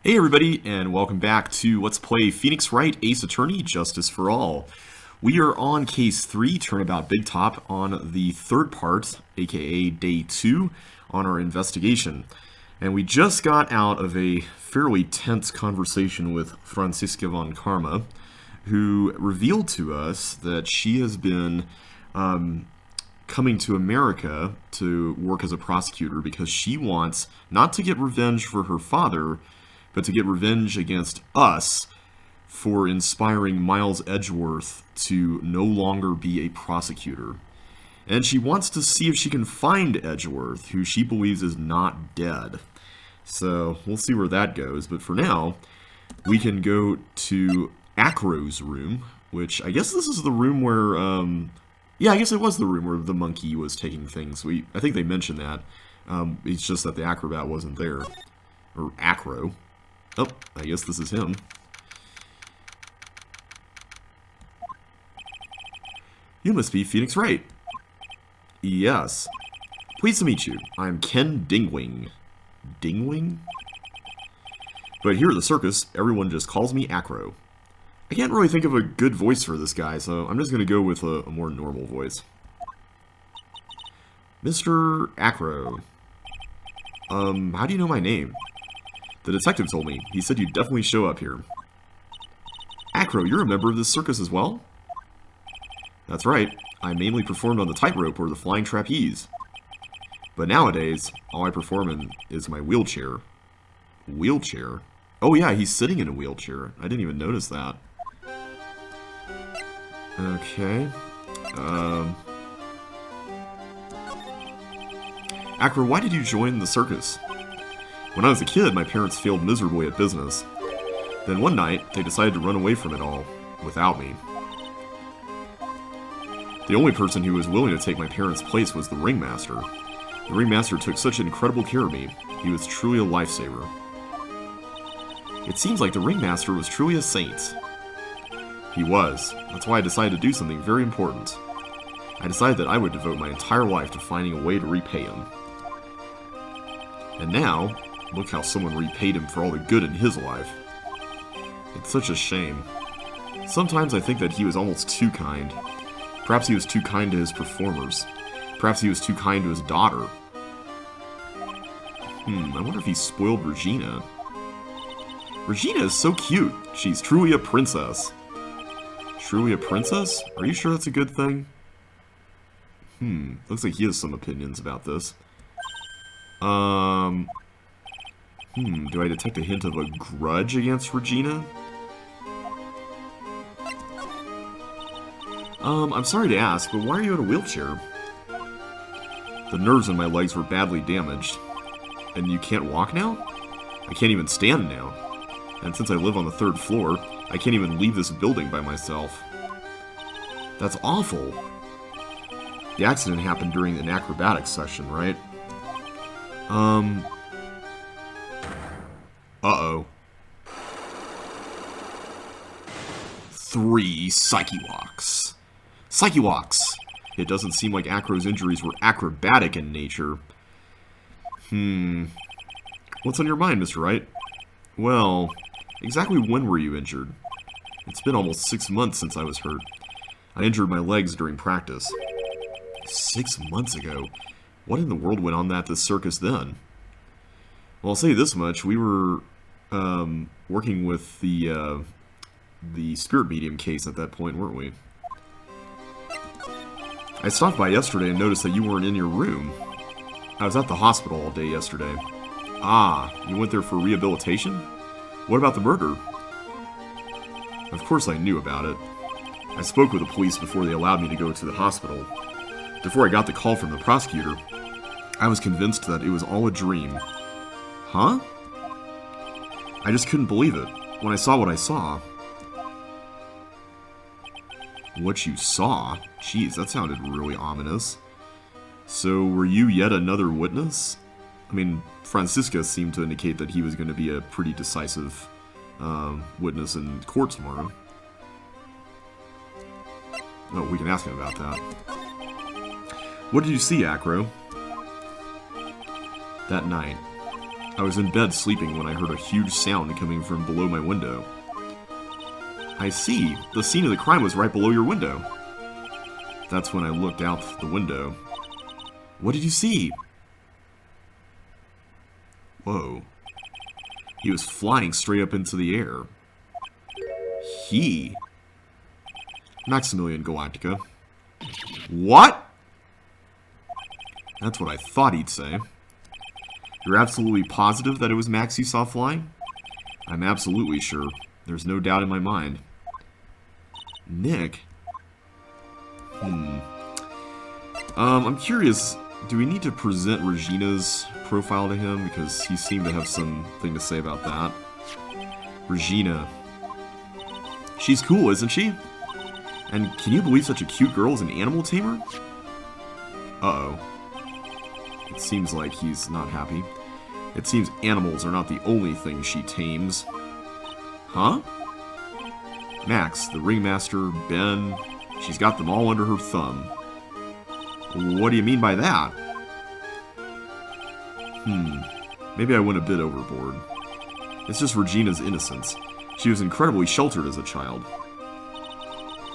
Hey everybody, and welcome back to Let's Play Phoenix Wright Ace Attorney Justice for All. We are on Case 3, Turnabout Big Top, on the third part, aka Day 2, on our investigation. And we just got out of a fairly tense conversation with Franziska von Karma, who revealed to us that she has been coming to America to work as a prosecutor because she wants not to get revenge for her father, but to get revenge against us for inspiring Miles Edgeworth to no longer be a prosecutor. And she wants to see if she can find Edgeworth, who she believes is not dead. So we'll see where that goes, but for now, we can go to Acro's room, which I guess this is the room where, yeah, I guess it was the room where the monkey was taking things. I think they mentioned that. It's just that the acrobat wasn't there. Or Acro. Oh, I guess this is him. You must be Phoenix Wright. Yes. Pleased to meet you. I'm Ken Dingwing. Dingwing? But here at the circus, everyone just calls me Acro. I can't really think of a good voice for this guy, so I'm just going to go with a more normal voice. Mr. Acro. How do you know my name? The detective told me. He said you'd definitely show up here. Acro, you're a member of this circus as well? That's right. I mainly performed on the tightrope or the flying trapeze. But nowadays, all I perform in is my wheelchair. Wheelchair? Oh yeah, he's sitting in a wheelchair. I didn't even notice that. Okay. Acro, why did you join the circus? When I was a kid, my parents failed miserably at business. Then one night, they decided to run away from it all, without me. The only person who was willing to take my parents' place was the ringmaster. The ringmaster took such incredible care of me. He was truly a lifesaver. It seems like the ringmaster was truly a saint. He was. That's why I decided to do something very important. I decided that I would devote my entire life to finding a way to repay him. And now, look how someone repaid him for all the good in his life. It's such a shame. Sometimes I think that he was almost too kind. Perhaps he was too kind to his performers. Perhaps he was too kind to his daughter. I wonder if he spoiled Regina. Regina is so cute. She's truly a princess. Truly a princess? Are you sure that's a good thing? Looks like he has some opinions about this. Do I detect a hint of a grudge against Regina? I'm sorry to ask, but why are you in a wheelchair? The nerves in my legs were badly damaged. And you can't walk now? I can't even stand now. And since I live on the 3rd floor, I can't even leave this building by myself. That's awful. The accident happened during an acrobatics session, right? Uh-oh. 3 Psyche Walks. Psyche Walks! It doesn't seem like Acro's injuries were acrobatic in nature. What's on your mind, Mr. Wright? Well, exactly when were you injured? It's been almost 6 months since I was hurt. I injured my legs during practice. 6 months ago? What in the world went on at this circus then? Well, I'll say this much. We were working with the spirit medium case at that point, weren't we? I stopped by yesterday and noticed that you weren't in your room. I was at the hospital all day yesterday. Ah, you went there for rehabilitation? What about the murder? Of course I knew about it. I spoke with the police before they allowed me to go to the hospital. Before I got the call from the prosecutor, I was convinced that it was all a dream. Huh? I just couldn't believe it when I saw what I saw. What you saw? Jeez, that sounded really ominous. So, were you yet another witness? I mean, Franziska seemed to indicate that he was going to be a pretty decisive witness in court tomorrow. Oh, we can ask him about that. What did you see, Acro? That night, I I was in bed sleeping when I heard a huge sound coming from below my window. I see. The scene of the crime was right below your window. That's when I looked out the window. What did you see? Whoa. He was flying straight up into the air. He? Maximilian Galactica. What? That's what I thought he'd say. You're absolutely positive that it was Max you saw flying? I'm absolutely sure. There's no doubt in my mind. Nick? I'm curious, do we need to present Regina's profile to him? Because he seemed to have something to say about that. Regina. She's cool, isn't she? And can you believe such a cute girl is an animal tamer? Uh-oh. It seems like he's not happy. It seems animals are not the only thing she tames. Huh? Max, the ringmaster, Ben, she's got them all under her thumb. What do you mean by that? Maybe I went a bit overboard. It's just Regina's innocence. She was incredibly sheltered as a child.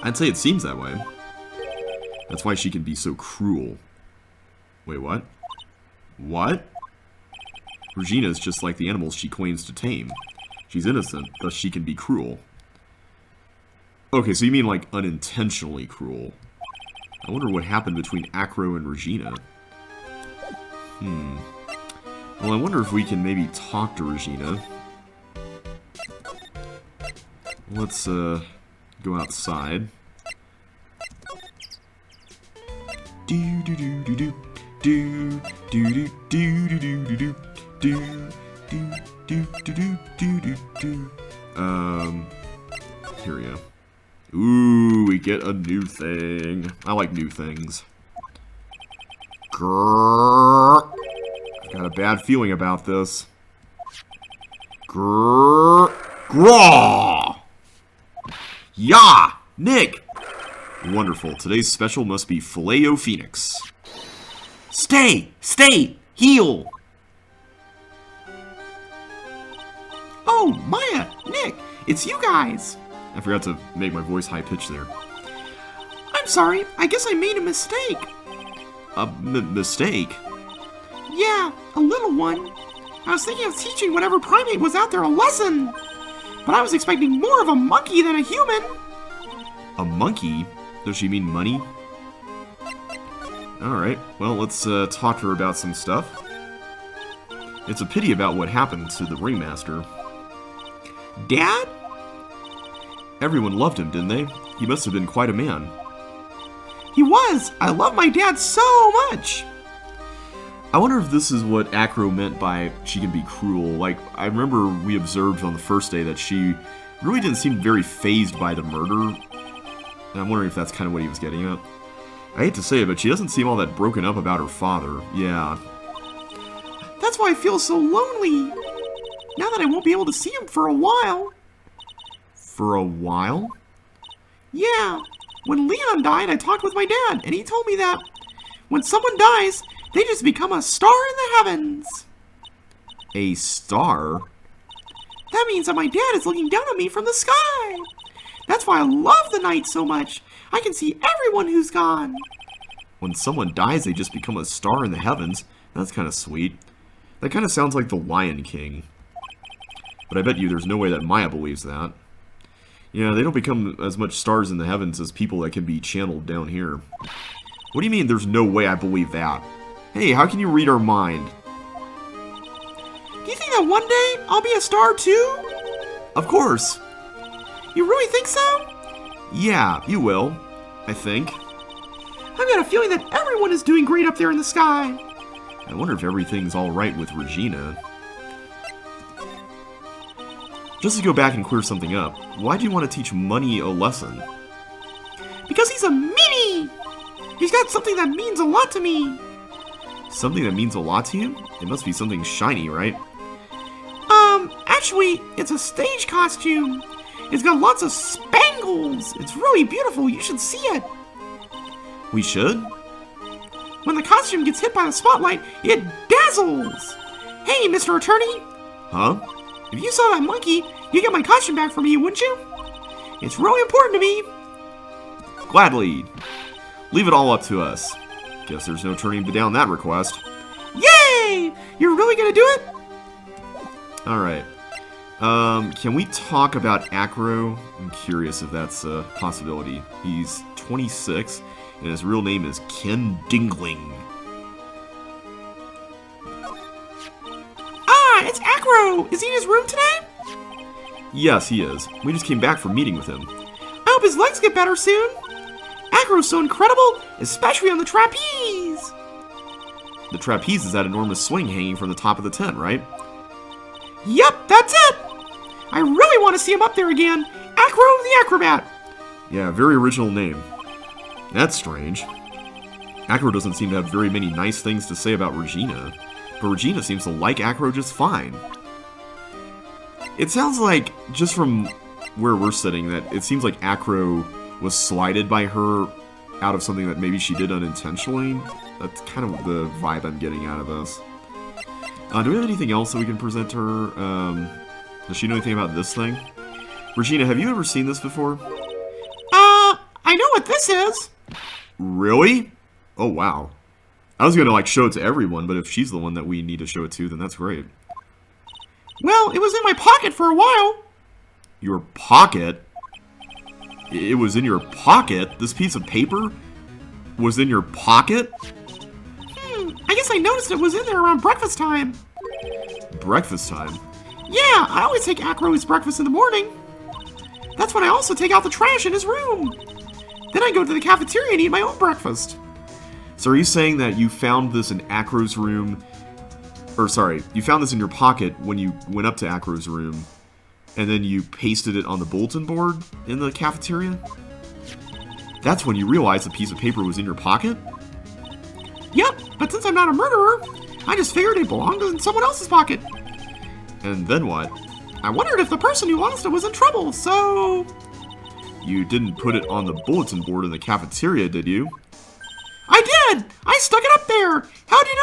I'd say it seems that way. That's why she can be so cruel. Wait, what? What? Regina is just like the animals she claims to tame. She's innocent, thus she can be cruel. Okay, so you mean like unintentionally cruel. I wonder what happened between Acro and Regina. Well, I wonder if we can maybe talk to Regina. Let's, go outside. Do do do do do do do do do do do do do do do do do do. Here we go. Ooh, we get a new thing. I like new things. Grrr. I've got a bad feeling about this. Grrr. Graw! Yeah! Nick! Wonderful. Today's special must be Filet-O-Phoenix. Stay! Stay! Heal! Oh, Maya! Nick! It's you guys! I forgot to make my voice high-pitched there. I'm sorry. I guess I made a mistake. A mistake? Yeah, a little one. I was thinking of teaching whatever primate was out there a lesson. But I was expecting more of a monkey than a human. A monkey? Does she mean money? Alright, well, let's talk to her about some stuff. It's a pity about what happened to the ringmaster. Dad? Everyone loved him, didn't they? He must have been quite a man. He was! I love my dad so much! I wonder if this is what Acro meant by she can be cruel. Like, I remember we observed on the first day that she really didn't seem very fazed by the murder. And I'm wondering if that's kind of what he was getting at. I hate to say it, but she doesn't seem all that broken up about her father. Yeah. That's why I feel so lonely. Now that I won't be able to see him for a while. For a while? Yeah. When Leon died, I talked with my dad, and he told me that when someone dies, they just become a star in the heavens. A star? That means that my dad is looking down at me from the sky. That's why I love the night so much. I can see everyone who's gone. When someone dies, they just become a star in the heavens. That's kind of sweet. That kind of sounds like the Lion King. But I bet you there's no way that Maya believes that. Yeah, they don't become as much stars in the heavens as people that can be channeled down here. What do you mean there's no way I believe that? Hey, how can you read our mind? Do you think that one day I'll be a star too? Of course. You really think so? Yeah, you will. I think. I've got a feeling that everyone is doing great up there in the sky. I wonder if everything's alright with Regina. Just to go back and clear something up, why do you want to teach Money a lesson? Because he's a mini! He's got something that means a lot to me. Something that means a lot to you? It must be something shiny, right? Actually, it's a stage costume. It's got lots of spangles. It's really beautiful. You should see it. We should? When the costume gets hit by the spotlight, it dazzles. Hey, Mr. Attorney! Huh? If you saw that monkey, you'd get my costume back for me, wouldn't you? It's really important to me. Gladly. Leave it all up to us. Guess there's no turning down that request. Yay! You're really gonna do it? Alright. Can we talk about Acro? I'm curious if that's a possibility. He's 26, and his real name is Ken Dingling. Ah, it's Acro! Is he in his room today? Yes, he is. We just came back from meeting with him. I hope his legs get better soon. Acro's so incredible, especially on the trapeze. The trapeze is that enormous swing hanging from the top of the tent, right? Yep, that's it! I really want to see him up there again. Acro the Acrobat. Yeah, very original name. That's strange. Acro doesn't seem to have very many nice things to say about Regina, but Regina seems to like Acro just fine. It sounds like, just from where we're sitting, that it seems like Acro was slighted by her out of something that maybe she did unintentionally. That's kind of the vibe I'm getting out of this. Do we have anything else that we can present to her? Does she know anything about this thing? Regina, have you ever seen this before? I know what this is. Really? Oh, wow. I was gonna, like, show it to everyone, but if she's the one that we need to show it to, then that's great. Well, it was in my pocket for a while. Your pocket? It was in your pocket? This piece of paper was in your pocket? I guess I noticed it was in there around breakfast time. Breakfast time? Yeah, I always take Acro his breakfast in the morning. That's when I also take out the trash in his room. Then I go to the cafeteria and eat my own breakfast. So are you saying that you found this in Acro's room, or sorry, you found this in your pocket when you went up to Acro's room, and then you pasted it on the bulletin board in the cafeteria? That's when you realized the piece of paper was in your pocket? Yep, but since I'm not a murderer, I just figured it belonged in someone else's pocket. And then what? I wondered if the person who lost it was in trouble, so... You didn't put it on the bulletin board in the cafeteria, did you? I did! I stuck it up there! How'd you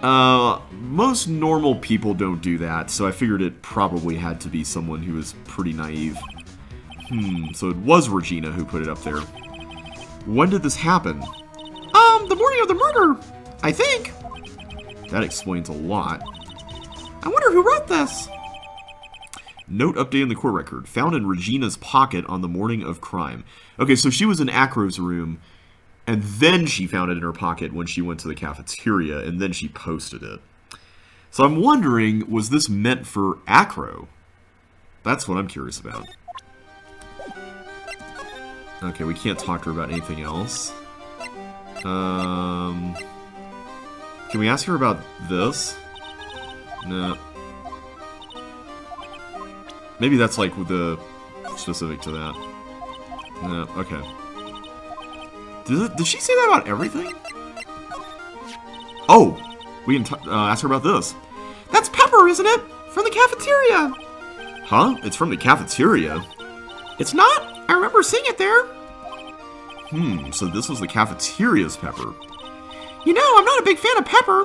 know? Most normal people don't do that, so I figured it probably had to be someone who was pretty naive. So it was Regina who put it up there. When did this happen? The morning of the murder, I think. That explains a lot. I wonder who wrote this. Note update in the court record. Found in Regina's pocket on the morning of crime. Okay, so she was in Acro's room, and then she found it in her pocket when she went to the cafeteria, and then she posted it. So I'm wondering, was this meant for Acro? That's what I'm curious about. Okay, we can't talk to her about anything else. Can we ask her about this? No. Maybe that's like with the specific to that. No, okay. Did she say that about everything? Oh, we can ask her about this. That's Pepper, isn't it? From the cafeteria. Huh? It's from the cafeteria? It's not? I remember seeing it there. So this was the cafeteria's Pepper. You know, I'm not a big fan of Pepper.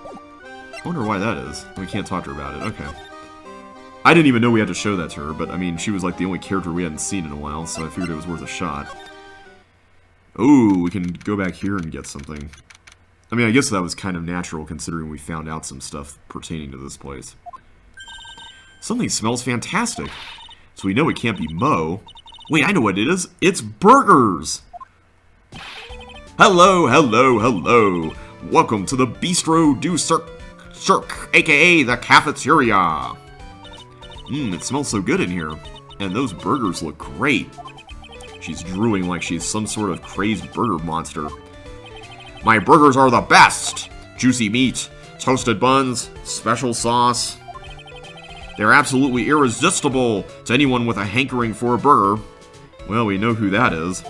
I wonder why that is. We can't talk to her about it. Okay. I didn't even know we had to show that to her, but I mean, she was like the only character we hadn't seen in a while, so I figured it was worth a shot. Ooh, we can go back here and get something. I mean, I guess that was kind of natural considering we found out some stuff pertaining to this place. Something smells fantastic. So we know it can't be Mo. Wait, I know what it is. It's burgers! Hello, hello, hello. Welcome to the Bistro du Cirque, aka the cafeteria. It smells so good in here. And those burgers look great. She's drooling like she's some sort of crazed burger monster. My burgers are the best! Juicy meat, toasted buns, special sauce. They're absolutely irresistible to anyone with a hankering for a burger. Well, we know who that is.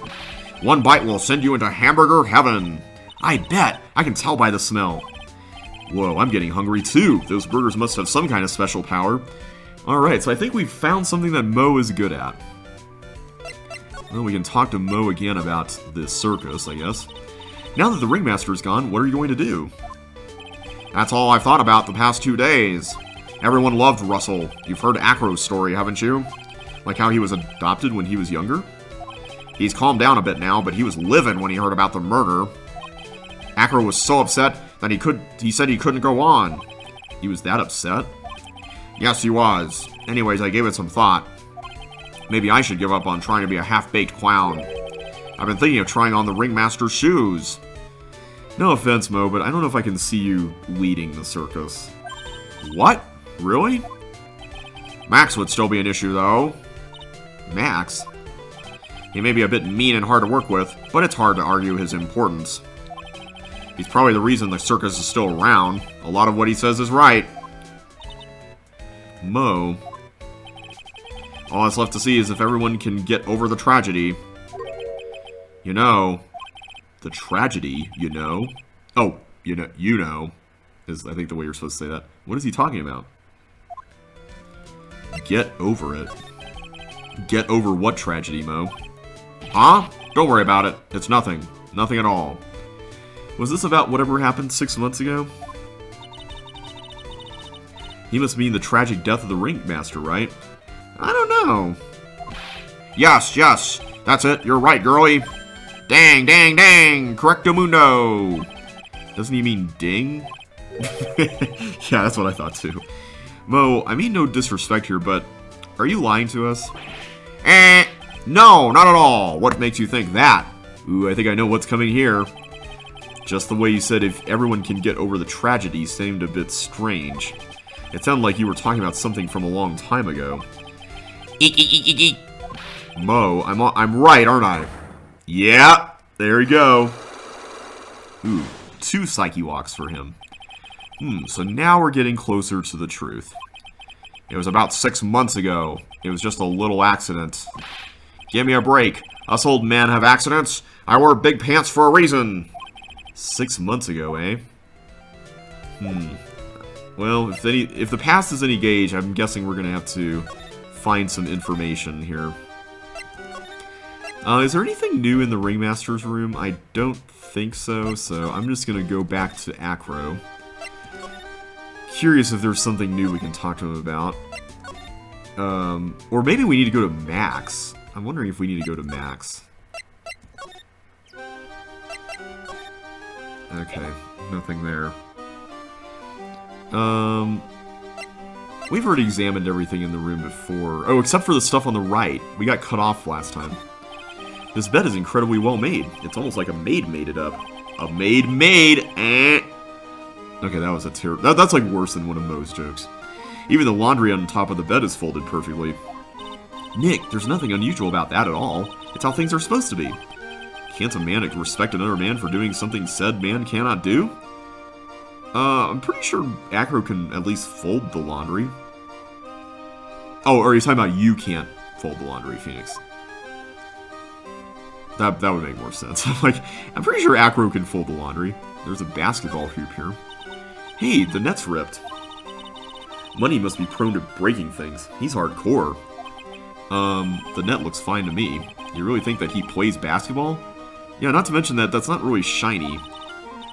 One bite will send you into hamburger heaven. I bet. I can tell by the smell. Whoa, I'm getting hungry too. Those burgers must have some kind of special power. Alright, so I think we've found something that Mo is good at. Well, we can talk to Mo again about the circus, I guess. Now that the ringmaster's gone, what are you going to do? That's all I've thought about the past 2 days. Everyone loved Russell. You've heard Acro's story, haven't you? Like how he was adopted when he was younger? He's calmed down a bit now, but he was livid when he heard about the murder. Acro was so upset that he said he couldn't go on. He was that upset? Yes, he was. Anyways, I gave it some thought. Maybe I should give up on trying to be a half-baked clown. I've been thinking of trying on the ringmaster's shoes. No offense, Mo, but I don't know if I can see you leading the circus. What? Really? Max would still be an issue, though. Max? He may be a bit mean and hard to work with, but it's hard to argue his importance. He's probably the reason the circus is still around. A lot of what he says is right. Mo. All that's left to see is if everyone can get over the tragedy. You know. The tragedy, you know. Oh, you know, is I think the way you're supposed to say that. What is he talking about? Get over it. Get over what tragedy, Mo? Huh? Don't worry about it. It's nothing. Nothing at all. Was this about whatever happened 6 months ago? He must mean the tragic death of the ringmaster, right? I don't know. Yes, yes. That's it. You're right, girlie. Dang, dang, dang. Correctamundo. Doesn't he mean ding? Yeah, that's what I thought too. Mo, I mean no disrespect here, but are you lying to us? No, not at all. What makes you think that? Ooh, I think I know what's coming here. Just the way you said if everyone can get over the tragedy seemed a bit strange. It sounded like you were talking about something from a long time ago. Eek, eek, eek, eek, eek. Mo, I'm right, aren't I? Yeah, there we go. Ooh, 2 psyche walks for him. So now we're getting closer to the truth. It was about 6 months ago. It was just a little accident. Give me a break. Us old men have accidents. I wear big pants for a reason. 6 months ago, eh? Well, if the past is any gauge, I'm guessing we're gonna have to find some information here. Is there anything new in the ringmaster's room? I don't think so, so I'm just gonna go back to Acro. Curious if there's something new we can talk to him about. Or maybe we need to go to Max. I'm wondering if we need to go to Max. Okay, nothing there. We've already examined everything in the room before. Oh, except for the stuff on the right. We got cut off last time. This bed is incredibly well made. It's almost like a maid made it up. A maid made, eh? Okay, that was a terrible... That's like worse than one of Mo's jokes. Even the laundry on top of the bed is folded perfectly. Nick, there's nothing unusual about that at all. It's how things are supposed to be. Can't a man respect another man for doing something said man cannot do? I'm pretty sure Acro can at least fold the laundry. Oh, or are you talking about you can't fold the laundry, Phoenix? That would make more sense. I'm pretty sure Acro can fold the laundry. There's a basketball hoop here. Hey, the net's ripped. Money must be prone to breaking things. He's hardcore. The net looks fine to me. You really think that he plays basketball? Yeah, not to mention that that's not really shiny.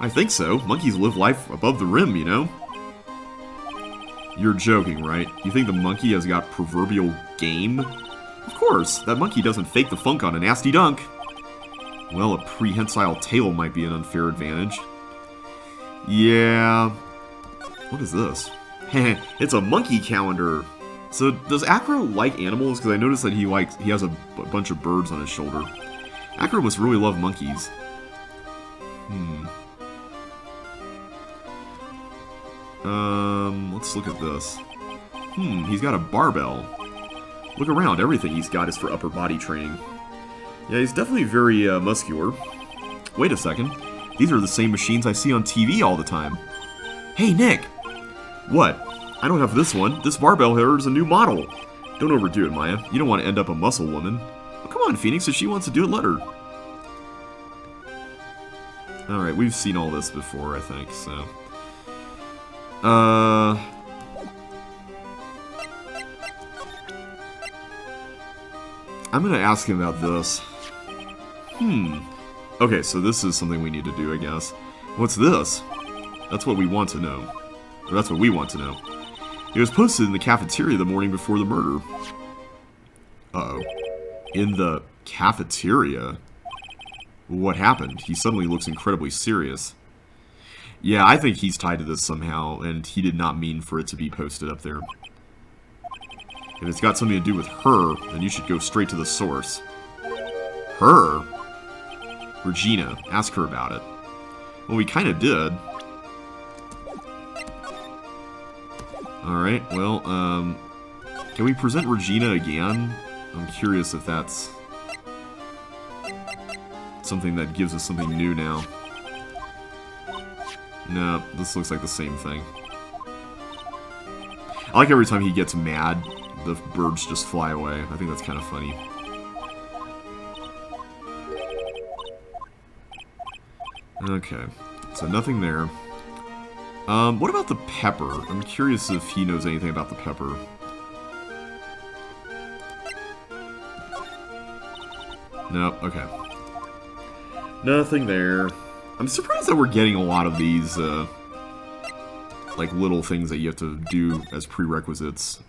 I think so. Monkeys live life above the rim, you know? You're joking, right? You think the monkey has got proverbial game? Of course, that monkey doesn't fake the funk on a nasty dunk. Well, a prehensile tail might be an unfair advantage. Yeah. What is this? It's a monkey calendar. So, does Acro like animals? Because I noticed that he has a bunch of birds on his shoulder. Acro must really love monkeys. Let's look at this. He's got a barbell. Look around, everything he's got is for upper body training. Yeah, he's definitely very muscular. Wait a second. These are the same machines I see on TV all the time. Hey, Nick! What? I don't have this one. This barbell here is a new model. Don't overdo it, Maya. You don't want to end up a muscle woman. Oh, come on, Phoenix. If she wants to do it, let her. Alright, we've seen all this before, I think, so... I'm gonna ask him about this. Okay, so this is something we need to do, I guess. What's this? That's what we want to know. Or that's what we want to know. It was posted in the cafeteria the morning before the murder. Uh-oh. In the cafeteria? What happened? He suddenly looks incredibly serious. Yeah, I think he's tied to this somehow, and he did not mean for it to be posted up there. If it's got something to do with her, then you should go straight to the source. Her? Regina. Ask her about it. Well, we kind of did. Alright, well, can we present Regina again? I'm curious if that's something that gives us something new now. No, this looks like the same thing. I like every time he gets mad, the birds just fly away. I think that's kind of funny. Okay, so nothing there. What about the pepper? I'm curious if he knows anything about the pepper. Nope, okay. Nothing there. I'm surprised that we're getting a lot of these, like, little things that you have to do as prerequisites.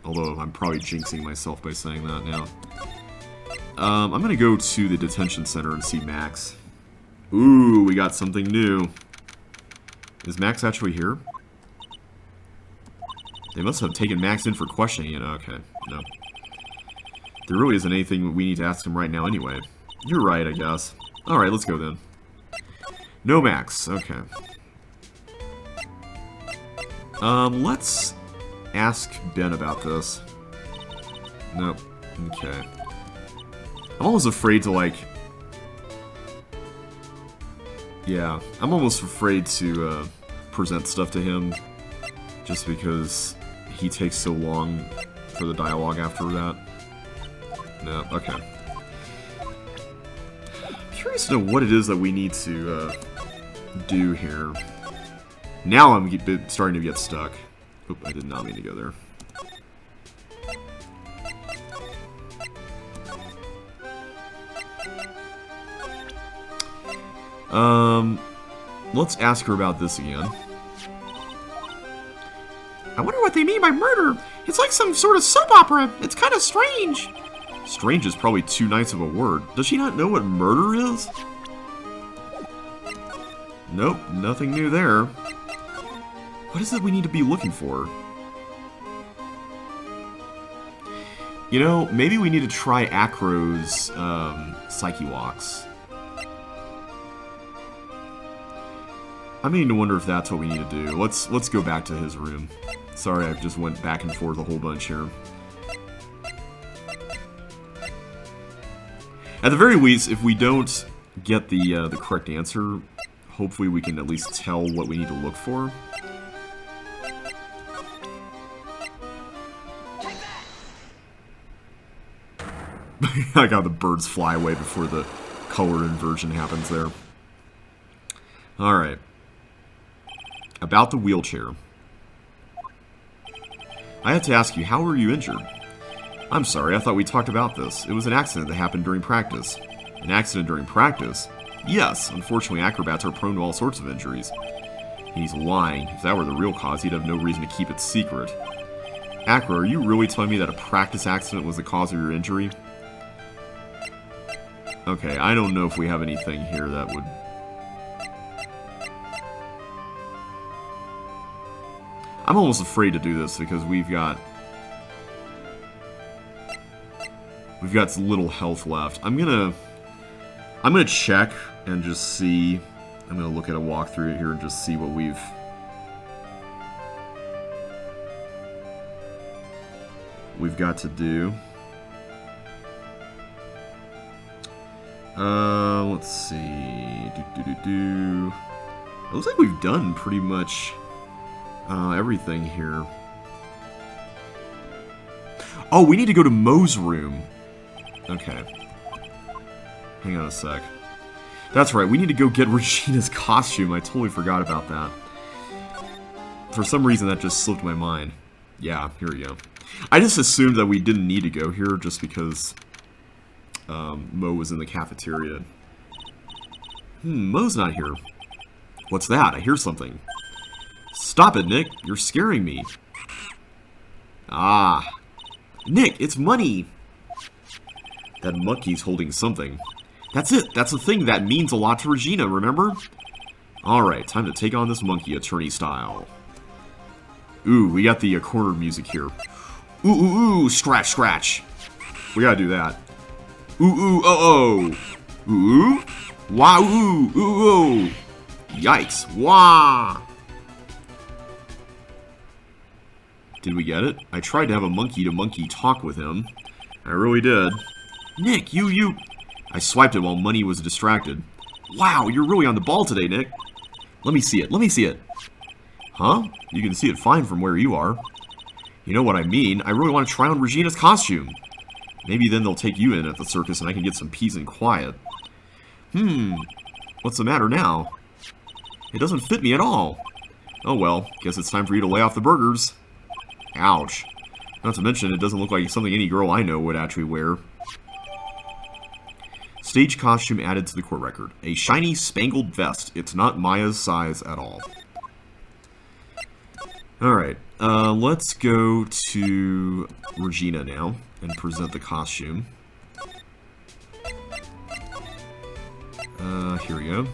Although, I'm probably jinxing myself by saying that now. I'm gonna go to the detention center and see Max. Ooh, we got something new. Is Max actually here? They must have taken Max in for questioning it. Okay, no. There really isn't anything we need to ask him right now anyway. You're right, I guess. Alright, let's go then. No Max, okay. Let's ask Ben about this. Nope, okay. I'm almost afraid to, like... Yeah, I'm almost afraid to, present stuff to him. Just because he takes so long for the dialogue after that. No, okay. I'm curious to know what it is that we need to, do here. Now I'm starting to get stuck. Oop, I did not mean to go there. Let's ask her about this again. I wonder what they mean by murder. It's like some sort of soap opera. It's kind of strange. Strange is probably too nice of a word. Does she not know what murder is? Nope, nothing new there. What is it we need to be looking for? You know, maybe we need to try Acro's Psyche Walks. I'm beginning to wonder if that's what we need to do. Let's go back to his room. Sorry, I just went back and forth a whole bunch here. At the very least, if we don't get the correct answer, hopefully we can at least tell what we need to look for. I got the birds fly away before the color inversion happens there. Alright. About the wheelchair. I had to ask you, how were you injured? I'm sorry, I thought we talked about this. It was an accident that happened during practice. An accident during practice? Yes, unfortunately acrobats are prone to all sorts of injuries. He's lying. If that were the real cause, he'd have no reason to keep it secret. Acro, are you really telling me that a practice accident was the cause of your injury? Okay, I don't know if we have anything here that would... I'm almost afraid to do this because we've got little health left. I'm gonna check and just see. I'm gonna look at a walkthrough here and just see what we've got to do. Let's see. It looks like we've done pretty much everything here. Oh, we need to go to Mo's room. Okay. Hang on a sec. That's right, we need to go get Regina's costume. I totally forgot about that. For some reason, that just slipped my mind. Yeah, here we go. I just assumed that we didn't need to go here just because Mo was in the cafeteria. Mo's not here. What's that? I hear something. Stop it, Nick. You're scaring me. Ah. Nick, it's money. That monkey's holding something. That's it. That's the thing that means a lot to Regina, remember? Alright, time to take on this monkey attorney style. Ooh, we got the corner music here. Ooh, ooh, ooh, scratch, scratch. We gotta do that. Ooh, ooh, oh, oh. Ooh, wow, ooh, ooh, ooh. Yikes, wah. Did we get it? I tried to have a monkey-to-monkey talk with him. I really did. Nick, you... I swiped it while Money was distracted. Wow, you're really on the ball today, Nick. Let me see it, let me see it. Huh? You can see it fine from where you are. You know what I mean. I really want to try on Regina's costume. Maybe then they'll take you in at the circus and I can get some peace and quiet. What's the matter now? It doesn't fit me at all. Oh well, guess it's time for you to lay off the burgers. Ouch. Not to mention, it doesn't look like something any girl I know would actually wear. Stage costume added to the court record. A shiny, spangled vest. It's not Maya's size at all. Alright, let's go to Regina now and present the costume. Here we go.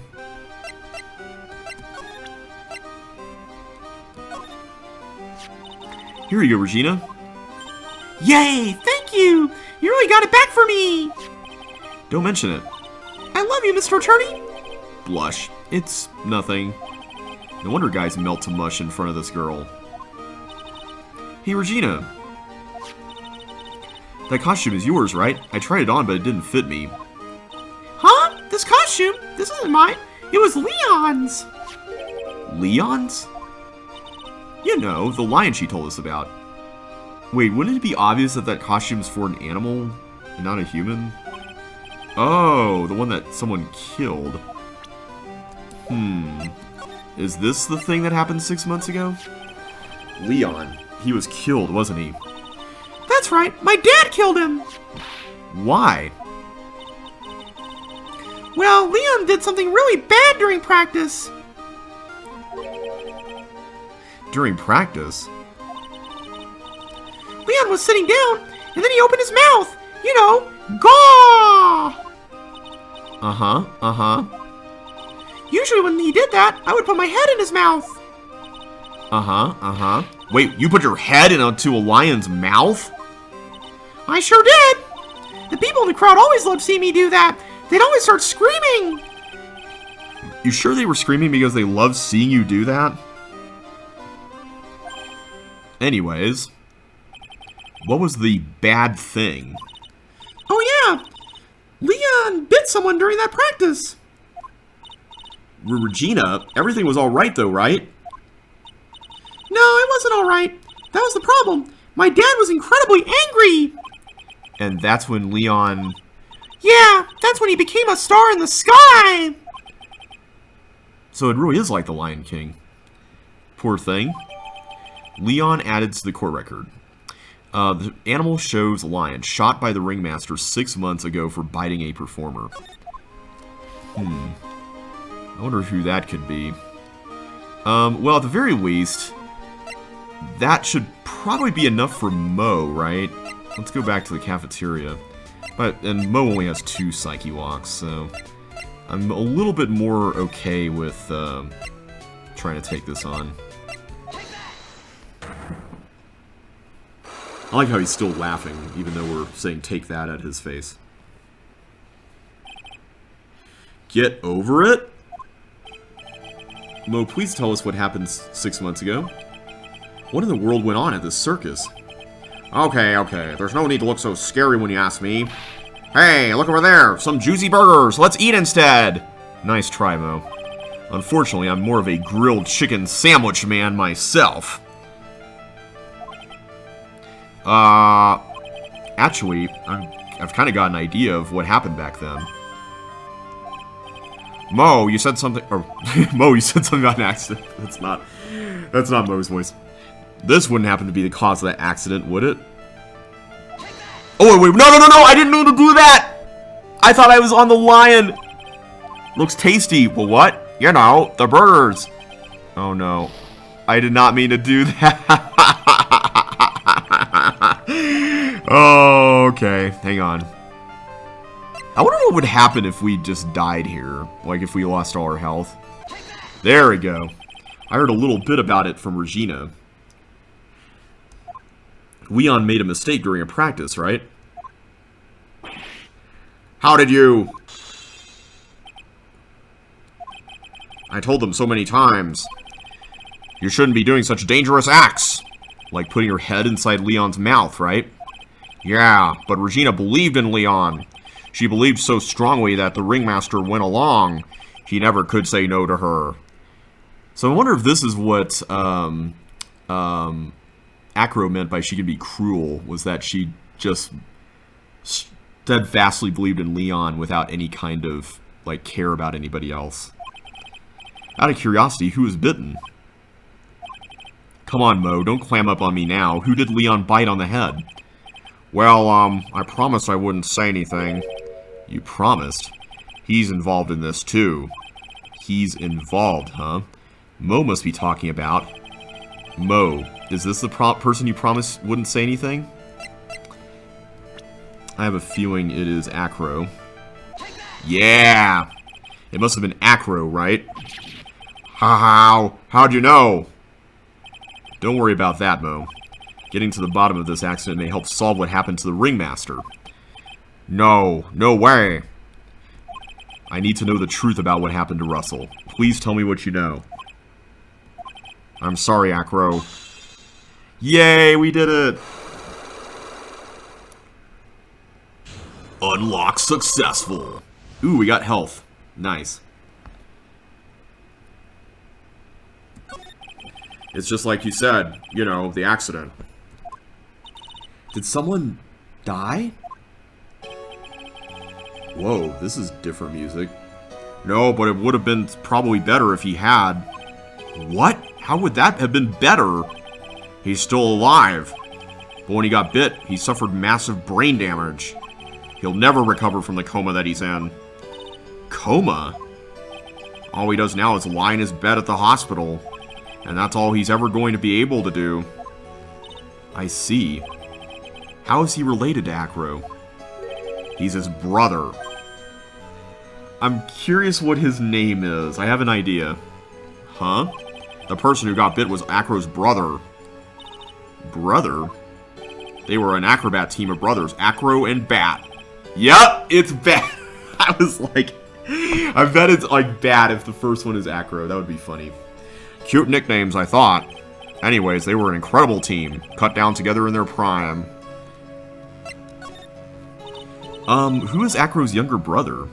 Here you go, Regina. Yay! Thank you! You really got it back for me! Don't mention it. I love you, Mr. Attorney! Blush. It's nothing. No wonder guys melt to mush in front of this girl. Hey, Regina. That costume is yours, right? I tried it on, but it didn't fit me. Huh? This costume? This isn't mine. It was Leon's! Leon's? You know, the lion she told us about. Wait, wouldn't it be obvious that that costume's for an animal and not a human? Oh, the one that someone killed. Is this the thing that happened 6 months ago? Leon. He was killed, wasn't he? That's right. My dad killed him. Why? Well, Leon did something really bad during practice. During practice? Leon was sitting down, and then he opened his mouth. You know, gaw! Uh-huh. Usually when he did that, I would put my head in his mouth. Uh-huh. Wait, you put your head into a lion's mouth? I sure did. The people in the crowd always loved seeing me do that. They'd always start screaming. You sure they were screaming because they loved seeing you do that? Anyways, what was the bad thing? Oh yeah, Leon bit someone during that practice. Regina, everything was alright though, right? No, it wasn't alright. That was the problem. My dad was incredibly angry. And that's when Leon... Yeah, that's when he became a star in the sky. So it really is like the Lion King. Poor thing. Leon added to the court record. The animal shows lion shot by the ringmaster 6 months ago for biting a performer. I wonder who that could be. Well, at the very least, that should probably be enough for Mo, right? Let's go back to the cafeteria. And Mo only has 2 Psyche Walks, so I'm a little bit more okay with trying to take this on. I like how he's still laughing, even though we're saying take that at his face. Get over it? Mo, please tell us what happened 6 months ago. What in the world went on at this circus? Okay. There's no need to look so scary when you ask me. Hey, look over there! Some juicy burgers! Let's eat instead! Nice try, Mo. Unfortunately, I'm more of a grilled chicken sandwich man myself. Actually, I've kind of got an idea of what happened back then. Mo, you said something, or Mo, you said something about an accident. That's not Mo's voice. This wouldn't happen to be the cause of that accident, would it? Oh, wait, no, I didn't mean to do that! I thought I was on the lion! Looks tasty. Well, what? You know, the burgers. Oh no. I did not mean to do that. Oh, okay. Hang on. I wonder what would happen if we just died here. Like if we lost all our health. There we go. I heard a little bit about it from Regina. Leon made a mistake during a practice, right? How did you... I told them so many times. You shouldn't be doing such dangerous acts. Like putting your head inside Leon's mouth, right? Yeah, but Regina believed in Leon. She believed so strongly that the ringmaster went along. He never could say no to her. So I wonder if this is what Acro meant by she could be cruel, was that she just steadfastly believed in Leon without any kind of, like, care about anybody else. Out of curiosity, who was bitten? Come on, Mo, don't clam up on me now. Who did Leon bite on the head? Well, I promised I wouldn't say anything. You promised? He's involved in this, too. He's involved, huh? Mo must be talking about... Mo, is this the person you promised wouldn't say anything? I have a feeling it is Acro. Yeah! It must have been Acro, right? How'd you know? Don't worry about that, Mo. Getting to the bottom of this accident may help solve what happened to the ringmaster. No way. I need to know the truth about what happened to Russell. Please tell me what you know. I'm sorry, Acro. Yay, we did it! Unlock successful. Ooh, we got health. Nice. It's just like you said, you know, the accident. Did someone die? Whoa, this is different music. No, but it would have been probably better if he had. What? How would that have been better? He's still alive. But when he got bit, he suffered massive brain damage. He'll never recover from the coma that he's in. Coma? All he does now is lie in his bed at the hospital. And that's all he's ever going to be able to do. I see. How is he related to Acro? He's his brother. I'm curious what his name is. I have an idea. Huh? The person who got bit was Acro's brother. Brother? They were an acrobat team of brothers. Acro and Bat. Yep, it's Bat. I was like... I bet it's like Bat if the first one is Acro. That would be funny. Cute nicknames, I thought. Anyways, they were an incredible team. Cut down together in their prime. Who is Acro's younger brother?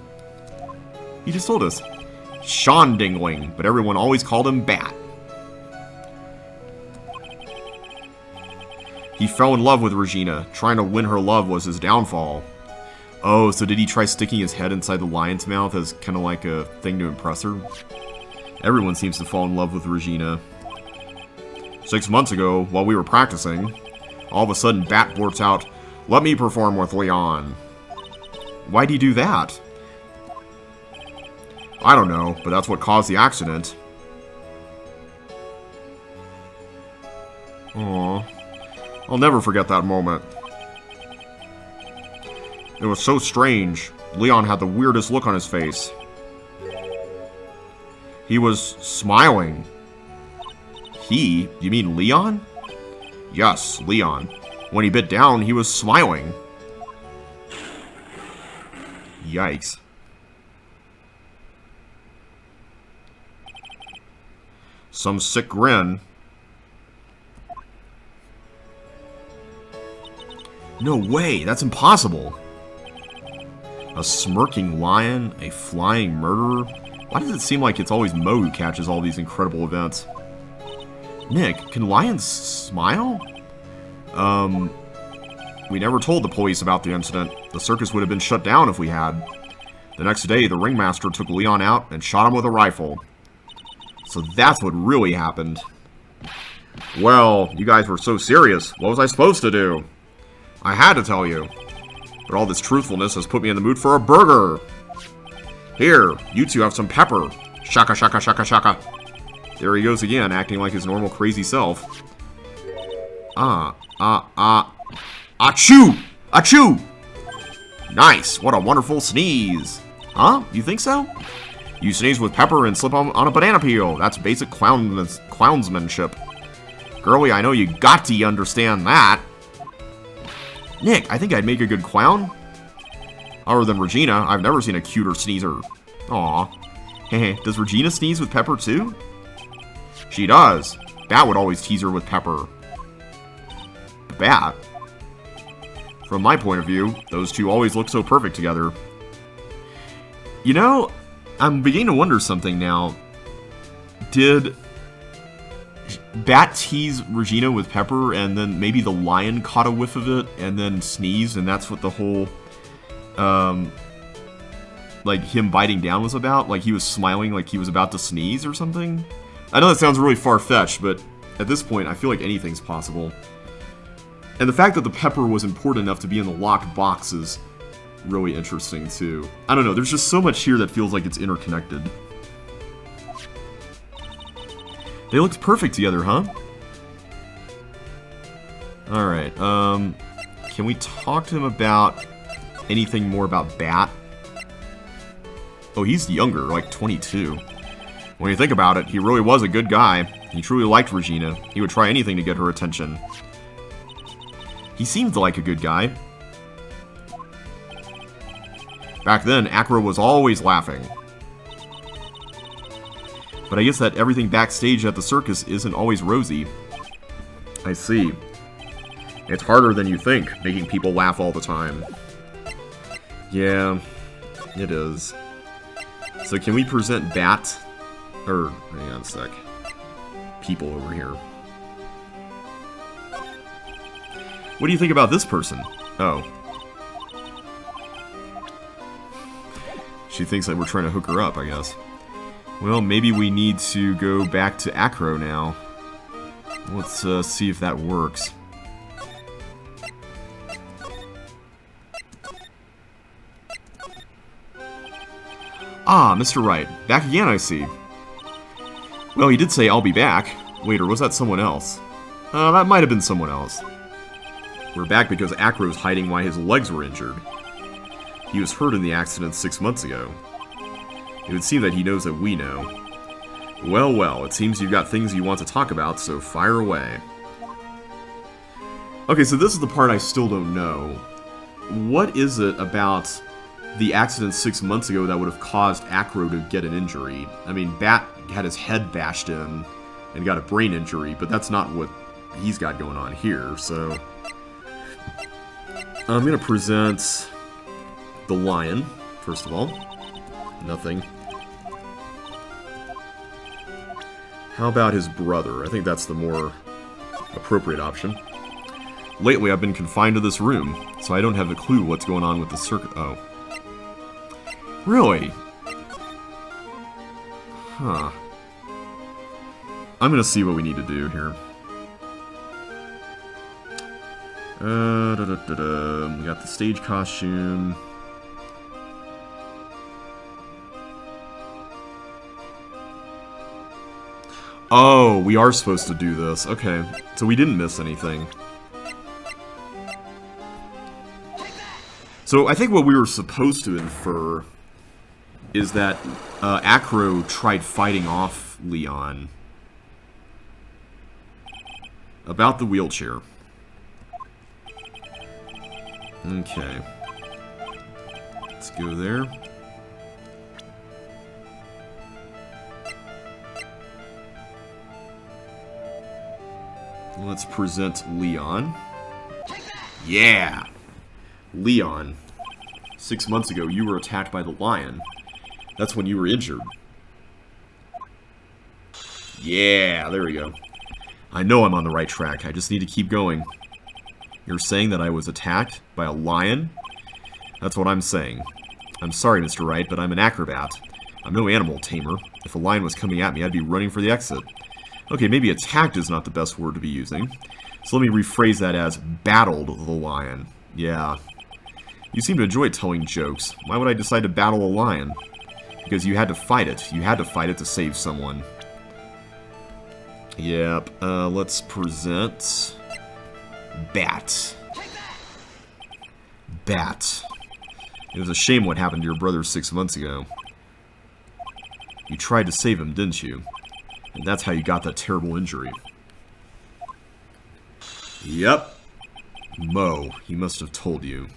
He just told us. Sean Dingling, but everyone always called him Bat. He fell in love with Regina. Trying to win her love was his downfall. Oh, so did he try sticking his head inside the lion's mouth as kind of like a thing to impress her? Everyone seems to fall in love with Regina. 6 months ago, while we were practicing, all of a sudden Bat blurts out, "Let me perform with Leon." Why'd he do that? I don't know, but that's what caused the accident. Aww. I'll never forget that moment. It was so strange. Leon had the weirdest look on his face. He was smiling. He? You mean Leon? Yes, Leon. When he bit down, he was smiling. Yikes. Some sick grin. No way, that's impossible. A smirking lion, a flying murderer. Why does it seem like it's always Mo who catches all these incredible events? Nick, can lions smile? We never told the police about the incident. The circus would have been shut down if we had. The next day, the ringmaster took Leon out and shot him with a rifle. So that's what really happened. Well, you guys were so serious. What was I supposed to do? I had to tell you. But all this truthfulness has put me in the mood for a burger. Here, you two have some pepper. Shaka, shaka, shaka, shaka. There he goes again, acting like his normal crazy self. Achoo! Achoo! Nice! What a wonderful sneeze! Huh? You think so? You sneeze with pepper and slip on a banana peel. That's basic clownsmanship. Girlie, I know you got to understand that. Nick, I think I'd make a good clown. Other than Regina, I've never seen a cuter sneezer. Aw. Heh, does Regina sneeze with pepper too? She does. Bat would always tease her with pepper. Bat? From my point of view, those two always look so perfect together. You know, I'm beginning to wonder something now. Did Bat tease Regina with pepper, and then maybe the lion caught a whiff of it, and then sneezed, and that's what the whole, like, him biting down was about? Like, he was smiling like he was about to sneeze or something? I know that sounds really far-fetched, but at this point, I feel like anything's possible. And the fact that the pepper was important enough to be in the locked box is really interesting, too. I don't know, there's just so much here that feels like it's interconnected. They looked perfect together, huh? Alright, can we talk to him about anything more about Bat? Oh, he's younger, like 22. When you think about it, he really was a good guy. He truly liked Regina. He would try anything to get her attention. He seemed like a good guy. Back then, Acro was always laughing. But I guess that everything backstage at the circus isn't always rosy. I see. It's harder than you think, making people laugh all the time. Yeah, it is. So can we present Bat? Or, hang on a sec. People over here. What do you think about this person? Oh. She thinks that we're trying to hook her up, I guess. Well, maybe we need to go back to Acro now. Let's see if that works. Ah, Mr. Wright. Back again, I see. Well, he did say, I'll be back. Wait, or was that someone else? That might have been someone else. We're back because Acro's hiding why his legs were injured. He was hurt in the accident 6 months ago. It would seem that he knows that we know. Well, well, it seems you've got things you want to talk about, so fire away. Okay, so this is the part I still don't know. What is it about the accident 6 months ago that would have caused Acro to get an injury? I mean, Bat had his head bashed in and got a brain injury, but that's not what he's got going on here, so... I'm gonna present the lion, first of all. Nothing. How about his brother? I think that's the more appropriate option. Lately, I've been confined to this room, so I don't have a clue what's going on with the circus. Oh. Really? Huh. I'm gonna see what we need to do here. We got the stage costume. Oh, we are supposed to do this. Okay, so we didn't miss anything. So I think what we were supposed to infer is that Acro tried fighting off Leon about the wheelchair. Okay. Let's go there. Let's present Leon. Yeah! Leon. 6 months ago, you were attacked by the lion. That's when you were injured. Yeah, there we go. I know I'm on the right track. I just need to keep going. You're saying that I was attacked by a lion? That's what I'm saying. I'm sorry, Mr. Wright, but I'm an acrobat. I'm no animal tamer. If a lion was coming at me, I'd be running for the exit. Okay, maybe attacked is not the best word to be using. So let me rephrase that as battled the lion. Yeah. You seem to enjoy telling jokes. Why would I decide to battle a lion? Because you had to fight it. You had to fight it to save someone. Yep. Let's present... Bat. Bat. It was a shame what happened to your brother 6 months ago. You tried to save him, didn't you? And that's how you got that terrible injury. Yep. Mo. He must have told you.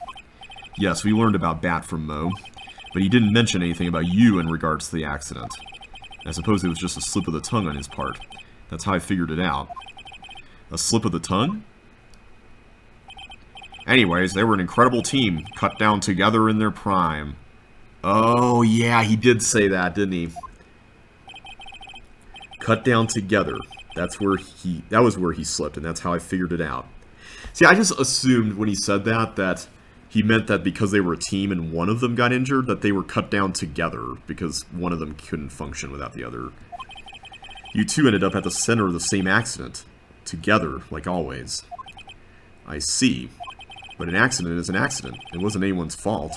Yes, we learned about Bat from Mo, but he didn't mention anything about you in regards to the accident. I suppose it was just a slip of the tongue on his part. That's how I figured it out. A slip of the tongue? Anyways, they were an incredible team, cut down together in their prime. Oh, yeah, he did say that, didn't he? Cut down together. That was where he slipped, and that's how I figured it out. See, I just assumed when he said that he meant that because they were a team and one of them got injured, that they were cut down together because one of them couldn't function without the other. You two ended up at the center of the same accident. Together, like always. I see. But an accident is an accident. It wasn't anyone's fault.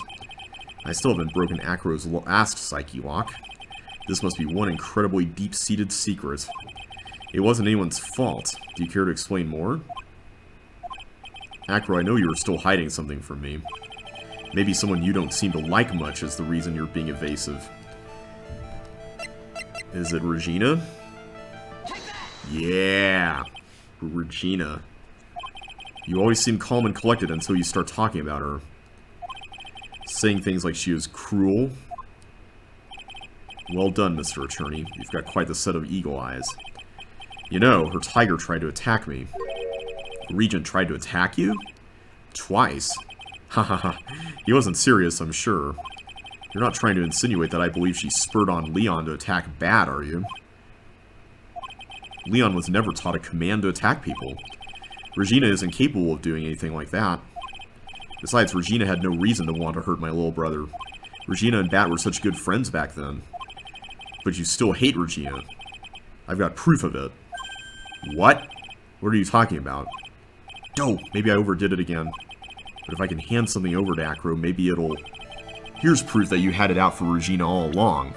I still haven't broken Acro's last psyche lock. This must be one incredibly deep-seated secret. It wasn't anyone's fault. Do you care to explain more? Acro, I know you were still hiding something from me. Maybe someone you don't seem to like much is the reason you're being evasive. Is it Regina? Yeah! Regina. You always seem calm and collected until you start talking about her. Saying things like she is cruel. Well done, Mr. Attorney. You've got quite the set of eagle eyes. You know, her tiger tried to attack me. Regent tried to attack you? Twice? Hahaha. He wasn't serious, I'm sure. You're not trying to insinuate that I believe she spurred on Leon to attack Bat, are you? Leon was never taught a command to attack people. Regina isn't capable of doing anything like that. Besides, Regina had no reason to want to hurt my little brother. Regina and Bat were such good friends back then. But you still hate Regina. I've got proof of it. What? What are you talking about? Oh, maybe I overdid it again. But if I can hand something over to Acro, maybe it'll... Here's proof that you had it out for Regina all along.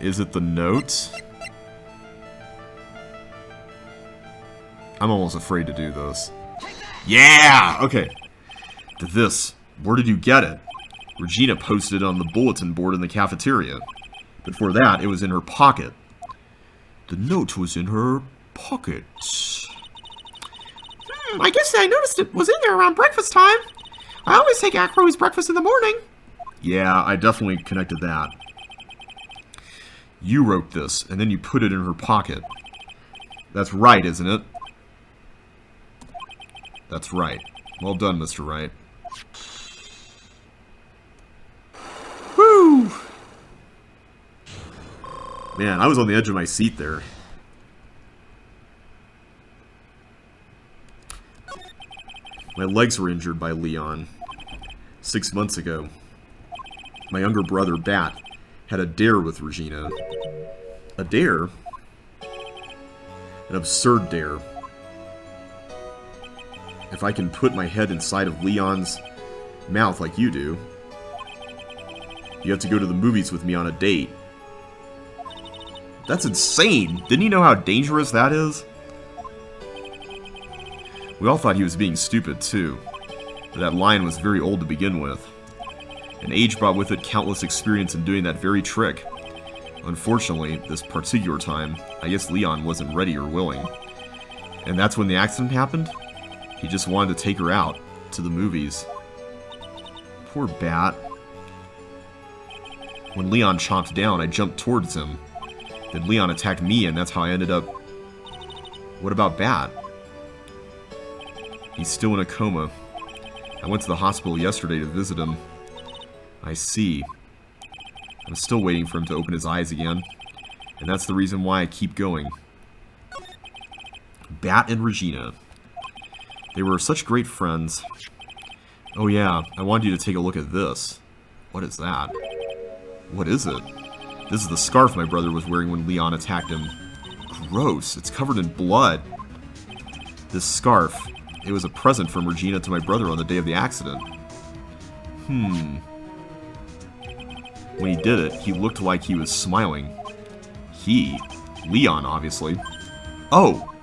Is it the note? I'm almost afraid to do this. Yeah! Okay. To this. Where did you get it? Regina posted it on the bulletin board in the cafeteria. Before that, it was in her pocket. The note was in her pocket. I guess I noticed it was in there around breakfast time. I always take Acro's breakfast in the morning. Yeah, I definitely connected that. You wrote this, and then you put it in her pocket. That's right, isn't it? That's right. Well done, Mr. Wright. Woo! Man, I was on the edge of my seat there. My legs were injured by Leon 6 months ago. My younger brother, Bat, had a dare with Regina. A dare? An absurd dare. If I can put my head inside of Leon's mouth like you do, you have to go to the movies with me on a date. That's insane! Didn't he know how dangerous that is? We all thought he was being stupid, too. But that line was very old to begin with. And age brought with it countless experience in doing that very trick. Unfortunately, this particular time, I guess Leon wasn't ready or willing. And that's when the accident happened? He just wanted to take her out, to the movies. Poor Bat. When Leon chomped down, I jumped towards him. Then Leon attacked me, and that's how I ended up... What about Bat? He's still in a coma. I went to the hospital yesterday to visit him. I see. I'm still waiting for him to open his eyes again. And that's the reason why I keep going. Bat and Regina. They were such great friends. Oh yeah, I wanted you to take a look at this. What is that? What is it? This is the scarf my brother was wearing when Leon attacked him. Gross, it's covered in blood. This scarf, it was a present from Regina to my brother on the day of the accident. When he did it, he looked like he was smiling. Leon, obviously. Oh!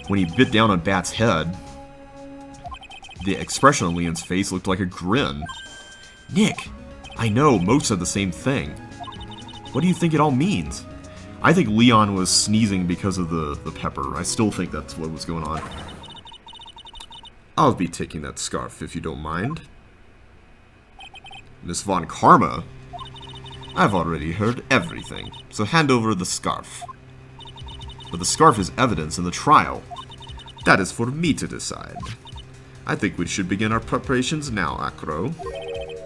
When he bit down on Bat's head, the expression on Leon's face looked like a grin. Nick, I know, most said the same thing. What do you think it all means? I think Leon was sneezing because of the pepper. I still think that's what was going on. I'll be taking that scarf if you don't mind. Miss Von Karma? I've already heard everything, so hand over the scarf. But the scarf is evidence in the trial. That is for me to decide. I think we should begin our preparations now, Acro.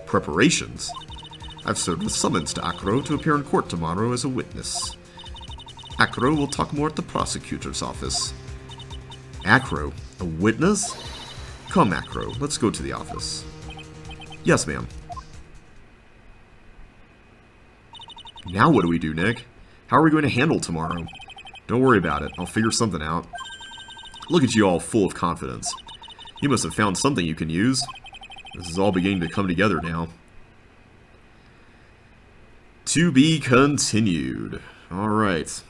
Preparations? I've served a summons to Acro to appear in court tomorrow as a witness. Acro will talk more at the prosecutor's office. Acro? A witness? Come, Acro, let's go to the office. Yes, ma'am. Now what do we do, Nick? How are we going to handle tomorrow? Don't worry about it. I'll figure something out. Look at you all full of confidence. You must have found something you can use. This is all beginning to come together now. To be continued. Alright.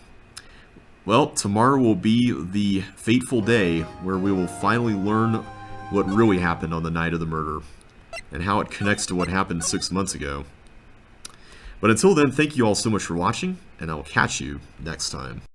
Well, tomorrow will be the fateful day where we will finally learn what really happened on the night of the murder, and how it connects to what happened 6 months ago. But until then, thank you all so much for watching, and I will catch you next time.